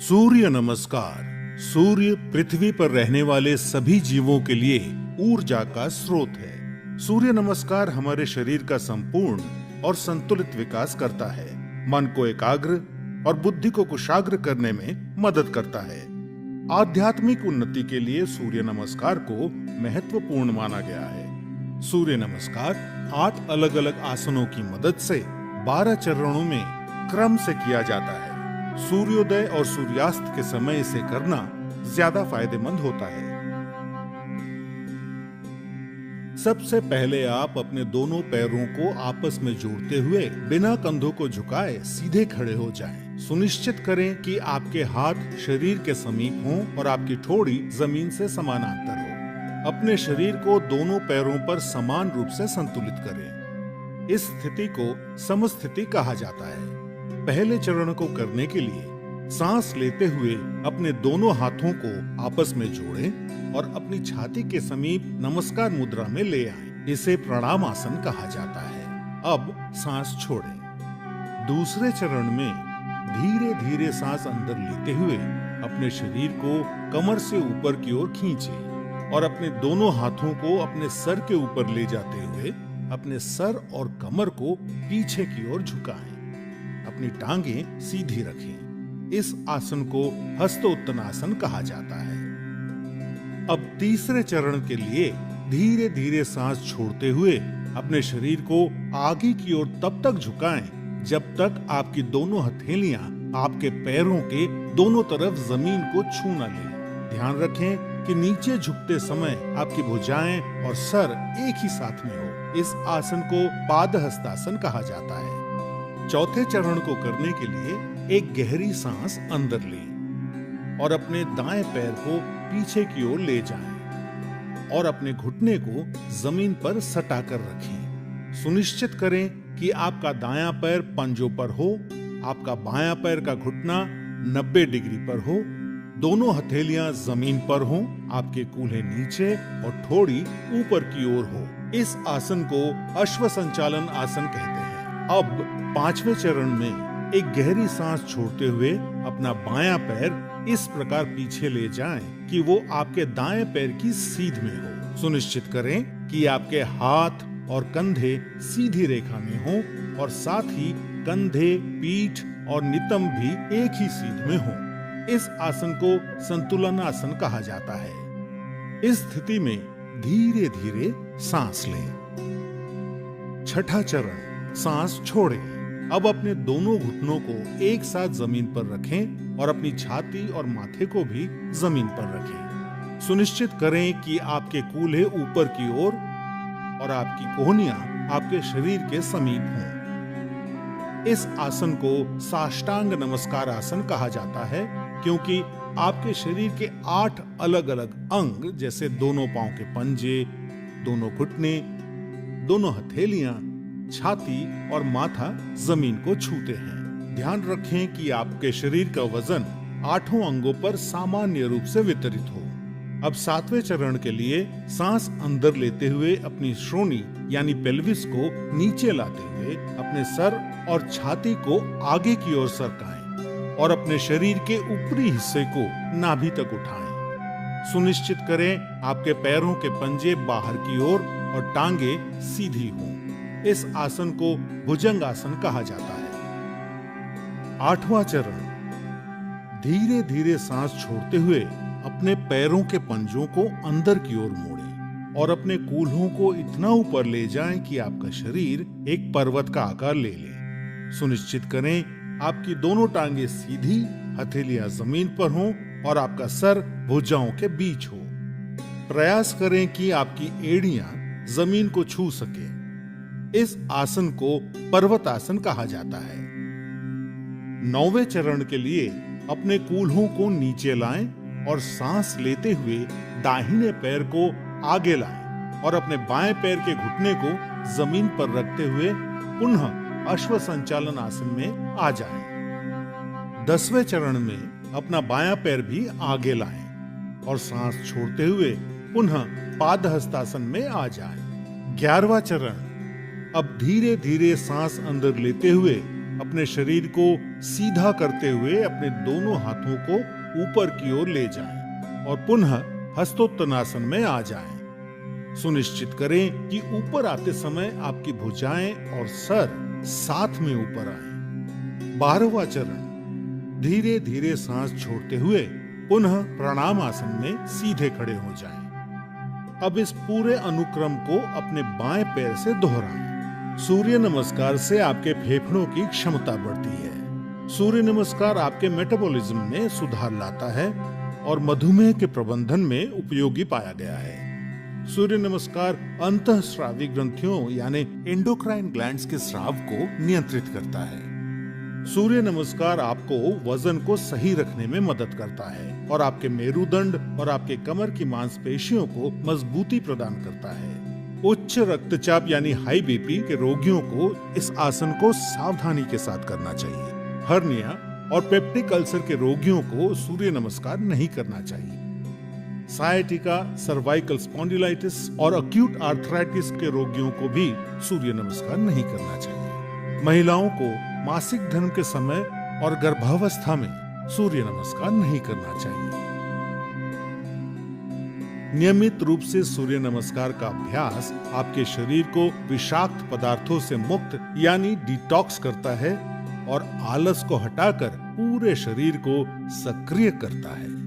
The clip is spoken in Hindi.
सूर्य नमस्कार। सूर्य पृथ्वी पर रहने वाले सभी जीवों के लिए ऊर्जा का स्रोत है। सूर्य नमस्कार हमारे शरीर का संपूर्ण और संतुलित विकास करता है, मन को एकाग्र और बुद्धि को कुशाग्र करने में मदद करता है। आध्यात्मिक उन्नति के लिए सूर्य नमस्कार को महत्वपूर्ण माना गया है। सूर्य नमस्कार 8 अलग अलग आसनों की मदद से 12 चरणों में क्रम से किया जाता है। सूर्योदय और सूर्यास्त के समय इसे करना ज्यादा फायदेमंद होता है। सबसे पहले आप अपने दोनों पैरों को आपस में जोड़ते हुए बिना कंधों को झुकाए सीधे खड़े हो जाएं। सुनिश्चित करें कि आपके हाथ शरीर के समीप हों और आपकी ठोड़ी जमीन से समानांतर हो। अपने शरीर को दोनों पैरों पर समान रूप से संतुलित करें। इस स्थिति को समस्थिति कहा जाता है। पहले चरण को करने के लिए सांस लेते हुए अपने दोनों हाथों को आपस में जोड़ें और अपनी छाती के समीप नमस्कार मुद्रा में ले आएं। इसे प्रणाम आसन कहा जाता है। अब सांस छोड़ें। दूसरे चरण में धीरे धीरे सांस अंदर लेते हुए अपने शरीर को कमर से ऊपर की ओर खींचें और अपने दोनों हाथों को अपने सर के ऊपर ले जाते हुए अपने सर और कमर को पीछे की ओर झुकाएं। अपनी टांगें सीधी रखें। इस आसन को हस्तोत्तनासन कहा जाता है। अब तीसरे चरण के लिए धीरे धीरे सांस छोड़ते हुए अपने शरीर को आगे की ओर तब तक झुकाएं जब तक आपकी दोनों हथेलियां आपके पैरों के दोनों तरफ जमीन को छू न लें। ध्यान रखें कि नीचे झुकते समय आपकी भुजाएं और सर एक ही साथ में हो। इस आसन को पादहस्तासन कहा जाता है। चौथे चरण को करने के लिए एक गहरी सांस अंदर लें और अपने दाएं पैर को पीछे की ओर ले जाएं और अपने घुटने को जमीन पर सटा कर रखें। सुनिश्चित करें कि आपका दायां पैर पंजों पर हो, आपका बायां पैर का घुटना 90 डिग्री पर हो, दोनों हथेलियां जमीन पर हों, आपके कूल्हे नीचे और ठोड़ी ऊपर की ओर हो। इस आसन को अश्व संचालन आसन कहते हैं। अब पांचवें चरण में एक गहरी सांस छोड़ते हुए अपना बायां पैर इस प्रकार पीछे ले जाएं कि वो आपके दाएं पैर की सीध में हो। सुनिश्चित करें कि आपके हाथ और कंधे सीधी रेखा में हों और साथ ही कंधे, पीठ और नितंब भी एक ही सीध में हों। इस आसन को संतुलन आसन कहा जाता है। इस स्थिति में धीरे धीरे सांस लें। छठा चरण, सांस छोड़ें। अब अपने दोनों घुटनों को एक साथ जमीन पर रखें और अपनी छाती और माथे को भी जमीन पर रखें। सुनिश्चित करें कि आपके कूल्हे ऊपर की ओर और आपकी कोहनियां आपके शरीर के समीप हों। इस आसन को साष्टांग नमस्कार आसन कहा जाता है क्योंकि आपके शरीर के 8 अलग अलग अंग जैसे दोनों पांव के पंजे, दोनों घुटने, दोनों हथेलियां, छाती और माथा जमीन को छूते हैं। ध्यान रखें कि आपके शरीर का वजन 8 अंगों पर सामान्य रूप से वितरित हो। अब 7वें चरण के लिए सांस अंदर लेते हुए अपनी श्रोणी यानी पेल्विस को नीचे लाते हुए अपने सर और छाती को आगे की ओर सरकाएं और अपने शरीर के ऊपरी हिस्से को नाभि तक उठाएं। सुनिश्चित करें आपके पैरों के पंजे बाहर की ओर और टांगे सीधी हों। इस आसन को भुजंग आसन कहा जाता है। 8वां चरण, धीरे धीरे सांस छोड़ते हुए अपने पैरों के पंजों को अंदर की ओर मोड़ें और अपने कूल्हों को इतना ऊपर ले जाएं कि आपका शरीर एक पर्वत का आकार ले ले। सुनिश्चित करें आपकी दोनों टांगे सीधी, हथेलियां जमीन पर हों और आपका सर भुजाओं के बीच हो। प्रयास करें कि आपकी एड़ियां जमीन को छू सके। इस आसन को पर्वत आसन कहा जाता है। 9वें चरण के लिए अपने कूल्हों को नीचे लाएं और सांस लेते हुए दाहिने पैर को आगे लाएं और अपने बाएं पैर के घुटने को जमीन पर रखते हुए पुनः अश्व संचालन आसन में आ जाएं। 10वें चरण में अपना बायां पैर भी आगे लाएं और सांस छोड़ते हुए पुनः पादहस्तासन में आ जाएं। 11वां चरण, अब धीरे धीरे सांस अंदर लेते हुए अपने शरीर को सीधा करते हुए अपने दोनों हाथों को ऊपर की ओर ले जाएं और पुनः हस्तोत्तनासन में आ जाएं। सुनिश्चित करें कि ऊपर आते समय आपकी भुजाएं और सर साथ में ऊपर आए। 12वां चरण, धीरे धीरे सांस छोड़ते हुए पुनः प्रणाम आसन में सीधे खड़े हो जाएं। अब इस पूरे अनुक्रम को अपने बाएं पैर से दोहराएं। सूर्य नमस्कार से आपके फेफड़ों की क्षमता बढ़ती है। सूर्य नमस्कार आपके मेटाबॉलिज्म में सुधार लाता है और मधुमेह के प्रबंधन में उपयोगी पाया गया है। सूर्य नमस्कार अंतःस्रावी ग्रंथियों यानी एंडोक्राइन ग्लैंड्स के स्राव को नियंत्रित करता है। सूर्य नमस्कार आपको वजन को सही रखने में मदद करता है और आपके मेरुदंड और आपके कमर की मांसपेशियों को मजबूती प्रदान करता है। उच्च रक्तचाप यानी हाई बीपी के रोगियों को इस आसन को सावधानी के साथ करना चाहिए। हर्निया और पेप्टिक अल्सर के रोगियों को सूर्य नमस्कार नहीं करना चाहिए। सायटिका, सर्वाइकल स्पॉन्डिलाइटिस और अक्यूट आर्थराइटिस के रोगियों को भी सूर्य नमस्कार नहीं करना चाहिए। महिलाओं को मासिक धर्म के समय और गर्भावस्था में सूर्य नमस्कार नहीं करना चाहिए। नियमित रूप से सूर्य नमस्कार का अभ्यास आपके शरीर को विषाक्त पदार्थों से मुक्त यानी डिटॉक्स करता है और आलस को हटाकर पूरे शरीर को सक्रिय करता है।